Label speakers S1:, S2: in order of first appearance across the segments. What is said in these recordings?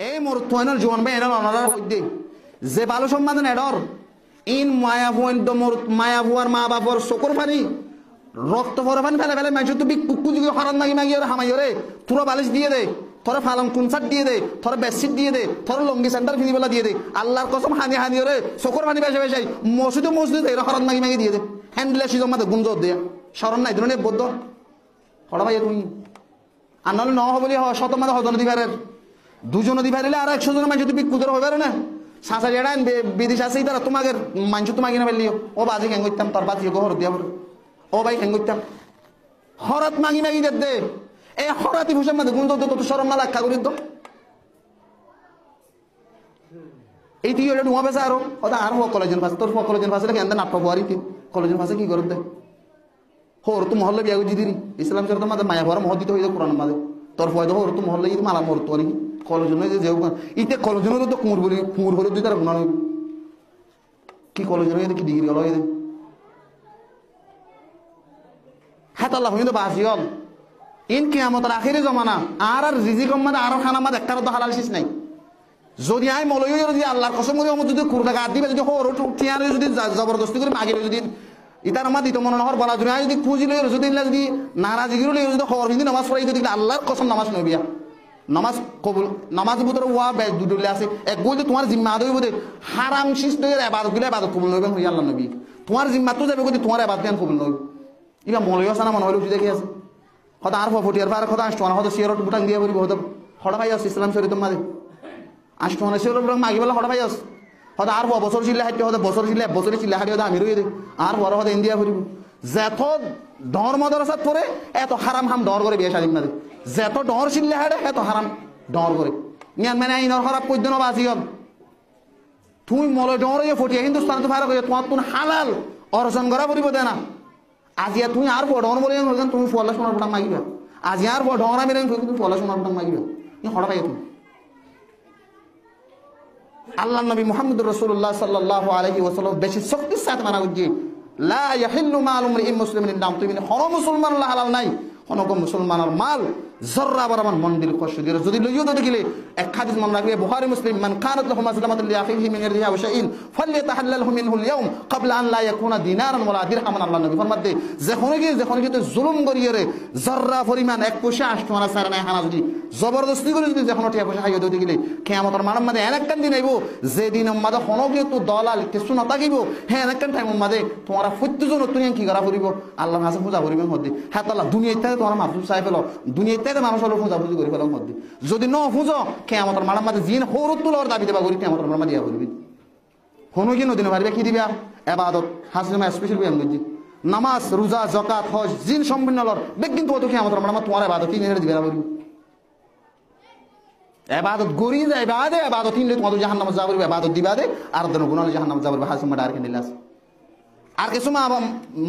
S1: এই মরুত্বনের জীবন ভাই এডর অনার হইতে যে ভালো সম্মাদন এডর ইন মায়া ভুয়ার মা বাপর চকুর পানি রক্ত ভরে পানি ফেলে ফেলে মানুষ তো কুকু যুগে হরান মাগি মাগি ওরে হামাই ওরে পুরো বালিশ দিয়ে দে থরে ফালং কুনসাট দিয়ে দে থরে বেডশিট দিয়ে দে থরে লঙ্গি সেন্টার কিনি বেলা দিয়ে দে আল্লাহর কসম হানি হানি ওরে চকুর পানি বেসে বেসাই মসজিদে এরা হরান মাগি মাগি দিয়ে দে হ্যান্ডেলে সিজন মাঝে গুঞ্জ দিয়ে স্মরণ নাই ধরনের বদ্ধ হড়া ভাই তুমি আর নাহলে ন হবলি শত মাঝে হজন দিবারের দুজন দিবারিলে আর 100 জন মানুষ তুমি কুদর হইবার না সাঁচা জেডান বিদেশ আছে তারা তোমাকে মানুষ তোমাকে না ফেললিও ও বাজি কেন করতাম তোর বাজি ঘর দিয়া ও ভাই কেন করতাম হরাত মাগি মাগি দে এই হরাতি ভূষণ মাঝে গুণ তো সরম না রাখা করি তো এই তুই ওটা নুয়া বেসা আরো ওটা আর হো কলেজের পাশে তোর কলেজের পাশে কেন নাটক বুয়ারি তুই কলেজের পাশে কি করতে হোর তো মহল্লা বিয়া করছি দিদি ইসলাম শরত মাঝে মায়া ভরা মহদিত হয়ে যাও কোরআন মাঝে তোর ফয়দা হোর তো মহল্লা ঈদ মালা মরতো নাকি কলেজ যে ইতে কলেজের তো কুমুর হলে তুই তারা গুণা নই কি কলেজের কি ডিগ্রি হলো এদের হ্যাঁ আল্লাহ হইতো বাসি হল ইন কিয়ামতের আখিরে জমানা আর রিজিক মাদে আর খানা মাদে একটা তো হালাল শেষ নাই যদি আই মলয় যদি আল্লাহর কসম করে আমার যদি কুরটা গাদ দিবে যদি হোর টিয়ারে যদি জবরদস্তি করে মাগিলে যদি ইতার মা দিত মনে নহর বলা যদি যদি খুঁজিলে যদি যদি নারাজি গিরলে যদি হর হিন্দি নামাজ পড়াই যদি আল্লাহর কসম নামাজ নবিয়া নামাজ কবুল নামাজ ভিতরে ওয়া দুডলে আছে এক বলতে তোমার জিম্মা আদই বলে হারাম শিষ্ট হয়ে ইবাদত গিলে ইবাদত কবুল নবে হই আল্লাহ নবী তোমার জিম্মা তো যাবে যদি তোমার ইবাদত জ্ঞান কবুল নবে ইবা মলয় আছে না মনে হলো দেখি আছে হয়তো আর ফটিয়ার পার কথা আসতো না হয়তো সিয়ারট বুটাং দিয়ে বলবো হয়তো হড়া ভাই আছে ইসলাম শরীর মাঝে আসতো না সিয়ারট বুটাং মাগি বলে হড়া ভাই আছে হয়তো আর বছর ছিলা হাঁটতে হয়তো বছর ছিলা বছরে চিল্লা হাঁটি হয়তো আমি রয়ে দে আর বড় হয়তো ইন্ডিয়া ফুরিব যত ডর মদরসাত পরে এত হারাম হাম ডর করে বিয়ে স্বাধীন মাঝে যত ডর চিল্লা হাঁটে এত হারাম ডর করে নিয়ান মানে আইনর খারাপ কই দেন বাসি হল তুমি মলে ডরে ফটিয়া হিন্দুস্তান তো ফারা করে তোমার তুমি হালাল অর্জন করা পরিব দে না আজিয়া তুমি আর বড় ডর বলে তুমি ফলা শোনার পড়া মাগিবা আজি আর বড় ডরা মেরে তুমি ফলা শোনার পড়া মাগিবা ই হড়া পাই তুমি আল্লাহ নবী মুহাম্মদুর রাসূলুল্লাহ সাল্লাল্লাহু আলাইহি ওয়াসাল্লাম বেশি শক্তির সাথে মানা করছে লা ইয়াহিল্লু মালু ইমরিইন মুসলিমিন নাম তুমি হন মুসলমান লা হালাল নাই হনকম মুসলমানের মাল জররা বরাবর মন দিল কষ্ট দিয়ে যদি লইও তো দেখিলে এক হাদিস মনে রাখবে বুখারী মুসলিম মান কানাত লাহু মাসলামাতুন লিআখিহি মিন রিহা ওয়া শাইইন ফালইতাহাল্লালহু মিনহু আল-ইয়াওম ক্বাবলা আন লা ইয়াকুনা দিনারান ওয়ালা দিরহামান আল্লাহ নবী ফরমাতে যখন তো জুলুম করিয়ে রে জররা পরিমাণ এক পয়সা আষ্টমানা সারা নাই হানা যদি জবরদস্তি করে যদি যখন টিয়া পয়সা খাইয়ে দিতে গেলে কিয়ামতের মানব মাঝে এনকান দিন আইবো যে দিন মাঝে হনকে তো দলাল কিছু না থাকিব হ্যাঁ এনকান টাইম মাঝে তোমরা প্রত্যেকজন তুমি কি করা করিব আল্লাহ কাছে পূজা করিবেন মধ্যে হ্যাঁ আল্লাহ দুনিয়াতে তোমার মাহফুজ চাই ফেলো দুনিয়াতে মানুষ হলো পূজাপুজি করে ফেলার মধ্যে যদি ন পুজো কিয়ামতের মানব মাঝে জিন হরুত তুলার দাবি দেবা করি কিয়ামতের মানব দিয়া করবি কোনো কি নদিন পারবে কি দিবা ইবাদত হাসিমা স্পেশাল ব্যায়াম করছি নামাজ রোজা যাকাত হজ জিন সম্পূর্ণ লর বেগিন তো কিয়ামতের মানব তোমার ইবাদত কি নিয়ে দিবা করিব ইবাদত গরি যায় ইবাদত ইবাদত তিনলে তোমার জাহান্নামে যাবে ইবাদত দিবা দে আর দেন গুনাহ জাহান্নামে যাবে হাসিমা ডার কেন দিলাস আর কিছু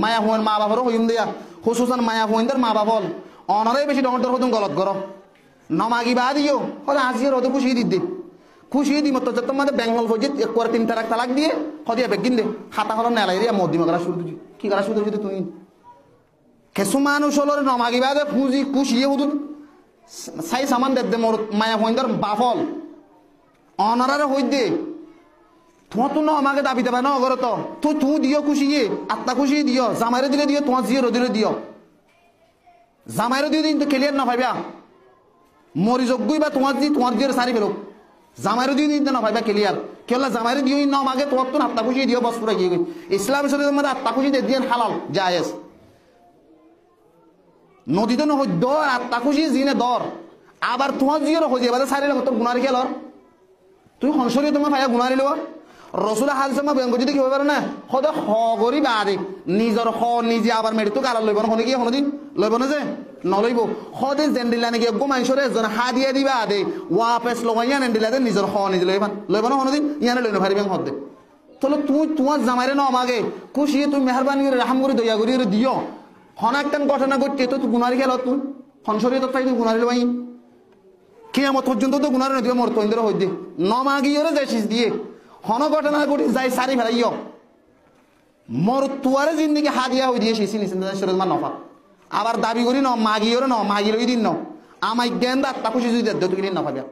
S1: মায়া হন মা বাবারও হইম দিয়া হুসুসান মায়া হইনদের মা বাবা হল অনারে বেশি ডর হতুন গলত করো নমাগি বা দিও হলে আজির হতে খুশি দিতে খুশি দি মতো যত মাঝে বেঙ্গল হয়ে এক করে 3 তালাক দিয়ে হদিয়া বেগিন দে খাতা হলো নেলাই রিয়া মদিমা করা শুরু দিছি কি করা শুরু দিতে তুমি কিছু মানুষ হলো নমাগি বা দে খুশি খুশি হতুন সাই সামান দে মোর মায়া হইনদের বাফল অনারে হই দে তোমার তো না আমাকে দাবি দেবা না অগর তো তুই দিও খুশি আত্মা খুশি দিও জামাইরে দিলে দিও তোমার জিয়ে রদিলে দিও জামাইরে দিয়ে দিন তো ক্লিয়ার না ভাইবা মরি যোগ্যই বা তোমার দিয়ে সারি ফেলো জামাইরে দিয়ে দিন না ভাইবা ক্লিয়ার কেলা জামাইরে দিও না আমাকে তোমার তো আত্মা খুশি দিও বস পুরা গিয়ে ইসলাম শরীরের মধ্যে আত্মা খুশি দিয়ে হালাল জায়েজ নদীতে না হইদ আত্মা খুশি জিনে দর আবার তোমার জিয়ে হয়ে যাবে সারি তোর গুনার খেলর তুই সংসরীয় তোমার ভাইয়া গুনারি লো রসুল হালসামা বেঙ্গ যদি কি হয়ে পারে না সদা হরি বাদে নিজের নিজে আবার মেরে তো কালার লইব না হনে কি হনে দিন লইব না যে নলইব সদে জেন্ডিলা নাকি একগো মানুষরে এজন হা দিয়ে দিবা আদে ওয়াপেস লগাইয়া নেন্ডিলা দে নিজের নিজে লইব না হনে দিন ইয়ানে লইন পারি বেঙ্গ হদে তাহলে তুই তোমার জামাইরে ন আমাকে খুশি তুমি মেহরবানি করে রাহাম করে দয়া করে দিও হন একটা ঘটনা ঘটছে তো গুনারি খেল তুই সংসরীয় তো তাই তুই গুনারি লবাই কিয়ামত পর্যন্ত তো গুনারি নদী মর তৈন্দ্র হই দে নমাগিয়ে যাইছিস দিয়ে হন ঘটনা ঘটি যাই সারি ফেলাইও মর তুয়ারে জিন্দিগি হাদিয়া হয়ে দিয়ে শেষি নিছেন শরীর নফা আবার দাবি করি ন মাগিও ন মাগি লই দিন ন আমায় জ্ঞান দা তা খুশি যদি দেদ তুমি না পাবিয়া